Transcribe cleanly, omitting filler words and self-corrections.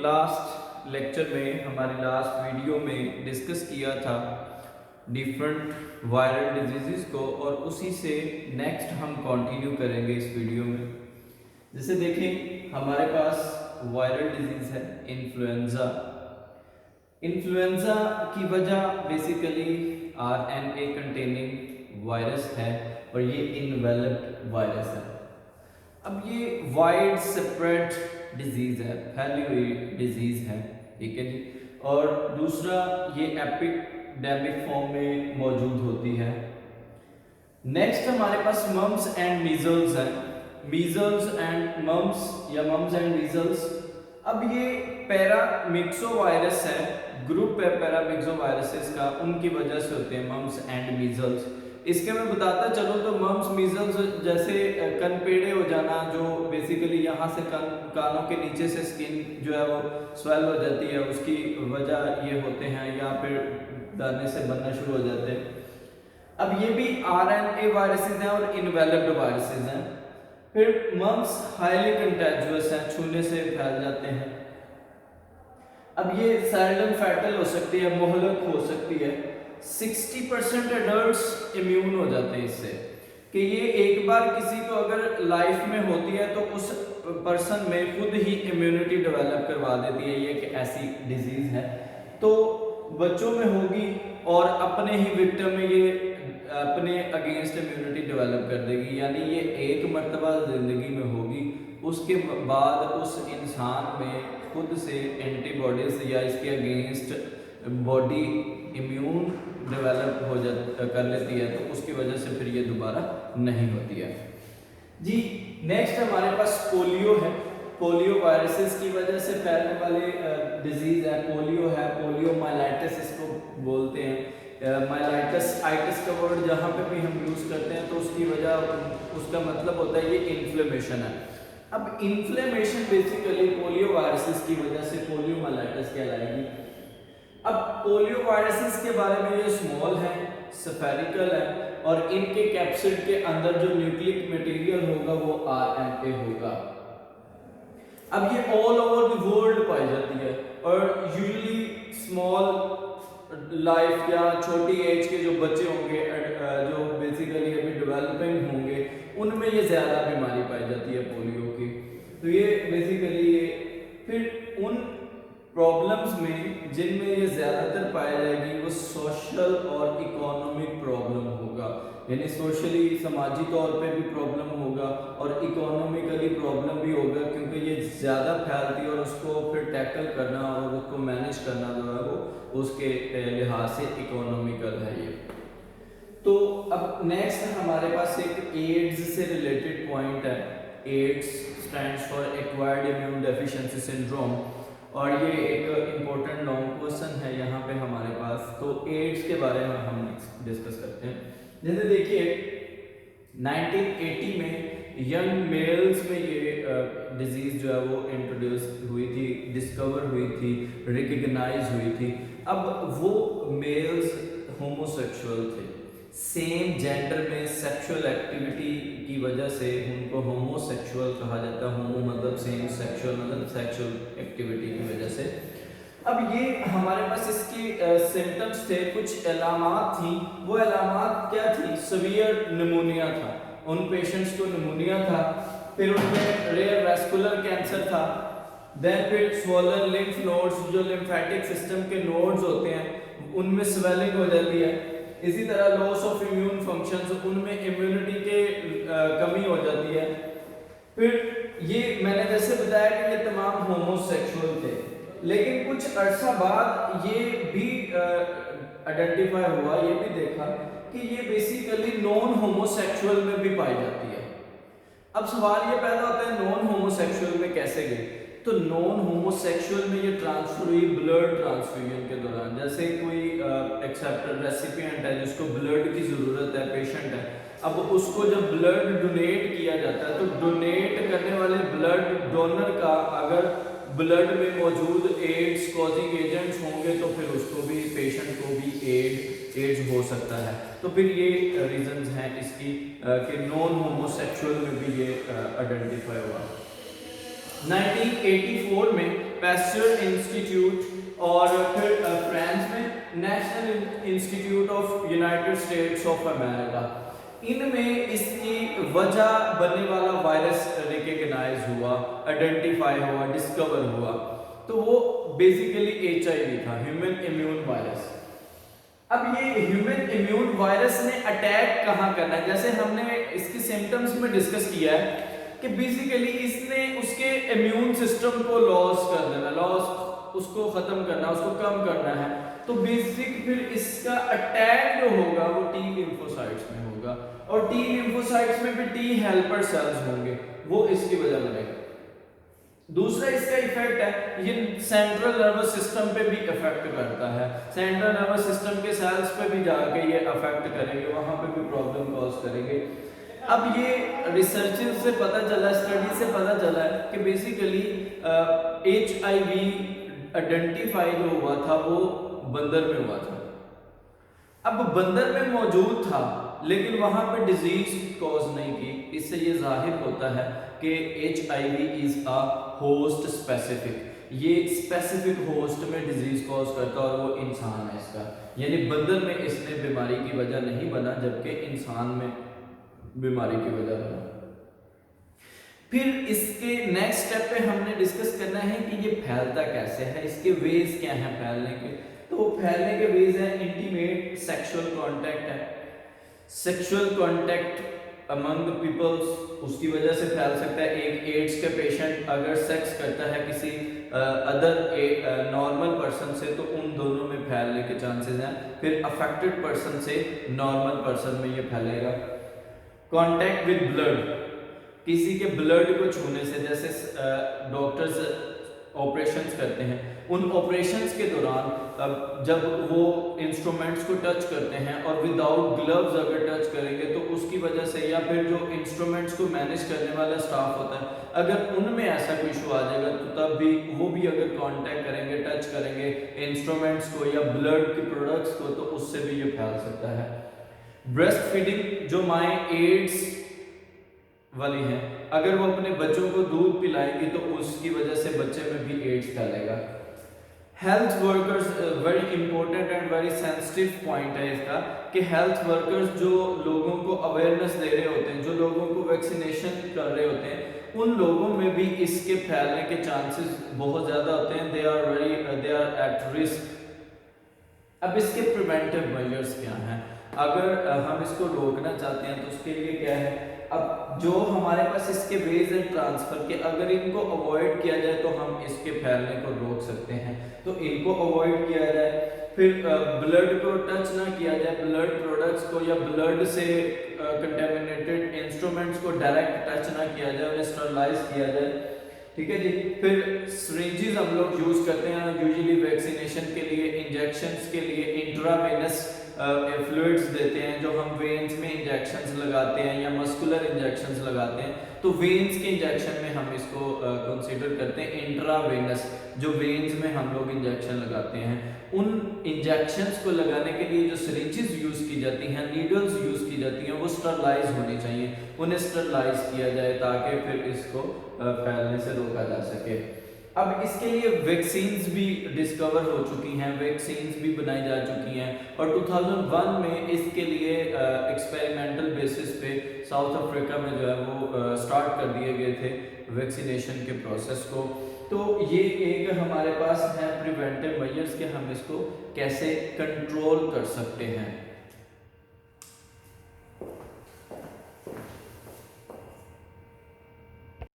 Last lecture में, हमारी last video में डिस्कस किया था डिफरेंट वायरल डिजीज़ को, और उसी से नेक्स्ट हम कंटिन्यू करेंगे इस वीडियो में। जैसे देखें, हमारे पास वायरल डिजीज़ है इन्फ्लुएंजा। इन्फ्लुएंजा की वजह बेसिकली आरएनए कंटेनिंग वायरस है और ये इनवेलप्ड वायरस है। अब ये वाइड स्प्रेड डिजीज़ है, फैली हुई डिजीज़ है, ठीक है जी। और दूसरा, ये एपिडेमिक फॉर्म में मौजूद होती है। नेक्स्ट हमारे पास मम्स एंड मीजल्स है। मीजल्स एंड मम्स या मम्स एंड मीजल्स, अब ये पैरामिक्सोवायरस है, ग्रुप है पैरामिक्सोवायरसेस का, उनकी वजह से होते हैं मम्स एंड मीजल्स। इसके मैं बताता चलो तो मम्स मीजल्स जैसे कनपेड़े हो जाना, जो बेसिकली यहाँ से कानों के नीचे से स्किन जो है वो स्वेल हो जाती है, उसकी वजह ये होते हैं, या फिर दाने से बनना शुरू हो जाते हैं। अब ये भी आरएनए वायरसेस हैं और इनवेलप्ड वायरसेस हैं। फिर मम्स हाईली कंटेजियस हैं, छूने से फैल जाते हैं। अब ये सेल्डम फैटल हो सकती है, मोहलक हो सकती है। 60% एडल्ट्स इम्यून हो जाते हैं इससे, कि ये एक बार किसी को अगर लाइफ में होती है तो उस पर्सन में खुद ही इम्यूनिटी डेवलप करवा देती है। ये एक ऐसी डिजीज है, तो बच्चों में होगी और अपने ही विक्टिम में ये अपने अगेंस्ट इम्यूनिटी डेवलप कर देगी। यानी ये एक मर्तबा जिंदगी में होगी, उसके बाद उस इंसान में खुद से एंटीबॉडीज या इसके अगेंस्ट बॉडी इम्यून डेवलप कर लेती है, तो उसकी वजह से फिर ये दोबारा नहीं होती है जी। नेक्स्ट हमारे पास पोलियो है। पोलियो वायरसेस की वजह से फैलने वाले डिजीज है, पोलियो है, पोलियो माइलाइटिस इसको बोलते हैं। माइलाइटिस आइटिस का वर्ड जहाँ पे भी हम यूज़ करते हैं तो उसकी वजह, उसका मतलब होता है ये इन्फ्लेमेशन है। अब इन्फ्लेमेशन बेसिकली पोलियो वायरसेस की वजह से पोलियो माइलाइटिस कहलाएगी। अब पोलियो वायरसेस के बारे में, ये स्मॉल है, स्फेरिकल है, और इनके कैप्सिड के अंदर जो न्यूक्लिक मटेरियल होगा वो आरएनए होगा। अब ये ऑल ओवर द वर्ल्ड पाई जाती है, और यूजुअली स्मॉल लाइफ या छोटी एज के जो बच्चे होंगे, जो बेसिकली अभी डेवलपिंग होंगे, उनमें ये ज़्यादा बीमारी पाई जाती है पोलियो की। तो ये बेसिकली फिर उन प्रॉब्लम्स में जिनमें ये ज़्यादातर पाई जाएगी वो सोशल और इकोनॉमिक प्रॉब्लम होगा, यानी सोशली समाजी तौर पे भी प्रॉब्लम होगा और इकोनॉमिकली प्रॉब्लम भी होगा, क्योंकि ये ज़्यादा फैलती है और उसको फिर टैकल करना और उसको मैनेज करना जो है वो उसके लिहाज से इकोनॉमिकल है ये। तो अब नेक्स्ट हमारे पास एक एड्स से रिलेटेड पॉइंट है। AIDS stands for acquired immune deficiency syndrome, और ये एक इम्पोर्टेंट लॉन्ग क्वेश्चन है यहाँ पे हमारे पास। तो एड्स के बारे में हम डिस्कस करते हैं। जैसे देखिए 1980 में यंग मेल्स में ये डिजीज जो है वो इंट्रोड्यूस हुई थी, डिस्कवर हुई थी, रिकग्नाइज हुई थी। अब वो मेल्स होमोसेक्सुअल थे, सेम जेंडर में सेक्सुअल एक्टिविटी की वजह से उनको होमोसेक्सुअल कहा जाता है। होमो मतलब सेम, सेक्सुअल मतलब सेक्सुअल एक्टिविटी की वजह से। अब ये हमारे पास इसके सिम्टम्स थे, कुछ अलामात थी। वो अलामात क्या थी? सीवियर निमोनिया था, उन पेशेंट्स को निमोनिया था, फिर उनमें रेयर वैस्कुलर कैंसर था, देन फिर स्वोलन लिम्फ नोड्स, जो लिम्फेटिक सिस्टम के नोड्स होते हैं उनमें स्वेलिंग हो जाती है। इसी तरह लॉस ऑफ इम्यून फंक्शंस, उनमें इम्यूनिटी के कमी हो जाती है। फिर ये मैंने जैसे बताया कि ये तमाम होमोसेक्सुअल थे, लेकिन कुछ अरसा बाद ये भी आइडेंटिफाई हुआ, ये भी देखा कि ये बेसिकली नॉन होमोसेक्सुअल में भी पाई जाती है। अब सवाल ये पैदा होता है नॉन होमोसेक्सुअल में कैसे गई? तो नॉन होमोसेक्सुअल में ये ट्रांसफर हुई ब्लड ट्रांसफ्यूजन के दौरान। जैसे कोई एक्सेप्टेड रेसिपिएंट है जिसको ब्लड की ज़रूरत है, पेशेंट है, अब उसको जब ब्लड डोनेट किया जाता है तो डोनेट करने वाले ब्लड डोनर का अगर ब्लड में मौजूद एड्स कॉजिंग एजेंट्स होंगे तो फिर उसको भी, पेशेंट को भी एड्स हो सकता है। तो फिर ये रीजंस हैं इसकी कि नॉन होमोसेक्सुअल में भी ये आइडेंटिफाई हुआ। 1984 में पैस्चर इंस्टीट्यूट और फिर फ्रांस में national institute of United states of America, इनमें इसकी वजह बनने वाला वायरस रिकॉग्नाइज हुआ, आइडेंटिफाई हुआ, डिस्कवर हुआ। तो वो बेसिकली HIV था, ह्यूमन इम्यून वायरस। अब ये ह्यूमन इम्यून वायरस ने अटैक कहाँ करना है, जैसे हमने इसके सिम्टम्स में डिस्कस किया है कि बेसिकली इसने उसके इम्यून सिस्टम को लॉस कर देना, उसको खत्म करना, उसको कम करना है। तो बेसिक फिर इसका अटैक जो होगा वो T लिम्फोसाइट्स में होगा, और T लिम्फोसाइट्स में भी T हेल्पर सेल्स होंगे, वो इसकी वजह बनेगा। दूसरा इसका इफेक्ट है, ये सेंट्रल नर्वस सिस्टम पे भी इफेक्ट करता है, सेंट्रल नर्वस सिस्टम के सेल्स पे भी जाके ये अफेक्ट करेंगे, वहां पे भी प्रॉब्लम कॉज करेंगे। अब ये रिसर्च से पता चला, स्टडी से पता चला है कि बेसिकली HIV आइडेंटिफाई जो हुआ था वो बंदर में हुआ था। अब बंदर में मौजूद था लेकिन वहां पे डिजीज कॉज नहीं की। इससे ये जाहिर होता है कि HIV is a host specific, ये स्पेसिफिक होस्ट में डिजीज कॉज करता है और वो इंसान है इसका, यानी बंदर में इसने बीमारी की वजह नहीं बना जबकि इंसान में बीमारी की वजह बना। फिर इसके नेक्स्ट स्टेप पे हमने डिस्कस करना है कि ये फैलता कैसे है, इसके वेज क्या हैं फैलने के। तो फैलने के वेज है, इंटीमेट सेक्सुअल कांटेक्ट है, सेक्सुअल कांटेक्ट अमंग पीपल्स, उसकी वजह से फैल सकता है। एक एड्स के पेशेंट अगर सेक्स करता है किसी अदर नॉर्मल पर्सन से तो उन दोनों में फैलने के चांसेस हैं। फिर अफेक्टेड पर्सन से नॉर्मल पर्सन में ये फैलेगा। कांटेक्ट विद ब्लड, किसी के ब्लड को छूने से, जैसे डॉक्टर्स ऑपरेशंस करते हैं, उन ऑपरेशंस के दौरान जब वो इंस्ट्रूमेंट्स को टच करते हैं और विदाउट ग्लव्स अगर टच करेंगे तो उसकी वजह से, या फिर जो इंस्ट्रूमेंट्स को मैनेज करने वाला स्टाफ होता है अगर उनमें ऐसा कोई इशू आ जाएगा तो तब भी वो भी अगर कांटेक्ट करेंगे, टच करेंगे इंस्ट्रूमेंट्स को या ब्लड के प्रोडक्ट्स को, तो उससे भी ये फैल सकता है। ब्रेस्ट फीडिंग, जो माएँ एड्स वाली हैं, अगर वो अपने बच्चों को दूध पिलाएंगी तो उसकी वजह से बच्चे में भी एड्स फैलेगा। Health workers, very important and very sensitive point है इसका कि हेल्थ वर्कर्स जो लोगों को अवेयरनेस दे रहे होते हैं, जो लोगों को वैक्सीनेशन कर रहे होते हैं, उन लोगों में भी इसके फैलने के चांसेस बहुत ज़्यादा होते हैं। They are at risk. अब इसके प्रिवेंटिव मेजर्स क्या हैं, अगर हम इसको रोकना चाहते हैं तो उसके लिए क्या है, अब जो हमारे पास इसके वेज एंड ट्रांसफर के, अगर इनको अवॉइड किया जाए तो हम इसके फैलने को रोक सकते हैं, तो इनको अवॉइड किया जाए। फिर ब्लड को टच ना किया जाए, ब्लड प्रोडक्ट्स को या ब्लड से कंटेमिनेटेड इंस्ट्रूमेंट्स को डायरेक्ट टच ना किया जाए, उन्हें स्टरलाइज किया जाए, ठीक है जी। फिर सिरिंजेस हम लोग यूज करते हैं यूजुअली वैक्सीनेशन के लिए, इंजेक्शंस के लिए इंट्रावेनस फ्लूइड्स देते हैं, जो हम वेन्स में इंजेक्शंस लगाते हैं या मस्कुलर इंजेक्शंस लगाते हैं, तो वेन्स के इंजेक्शन में हम इसको कंसीडर करते हैं इंट्रावेनस, जो वेन्स में हम लोग इंजेक्शन लगाते हैं। उन इंजेक्शंस को लगाने के लिए जो सिरिंजेस यूज की जाती हैं, नीडल्स यूज की जाती हैं, वो स्टरलाइज होनी चाहिए, उन्हें स्टरलाइज किया जाए ताकि फिर इसको फैलने से रोका जा सके। अब इसके लिए वैक्सीन्स भी डिस्कवर हो चुकी हैं, वैक्सीन्स भी बनाई जा चुकी हैं, और 2001 में इसके लिए एक्सपेरिमेंटल बेसिस पे साउथ अफ्रीका में जो है वो स्टार्ट कर दिए गए थे वैक्सीनेशन के प्रोसेस को। तो ये एक हमारे पास है प्रिवेंटिव मेजर्स कि हम इसको कैसे कंट्रोल कर सकते हैं।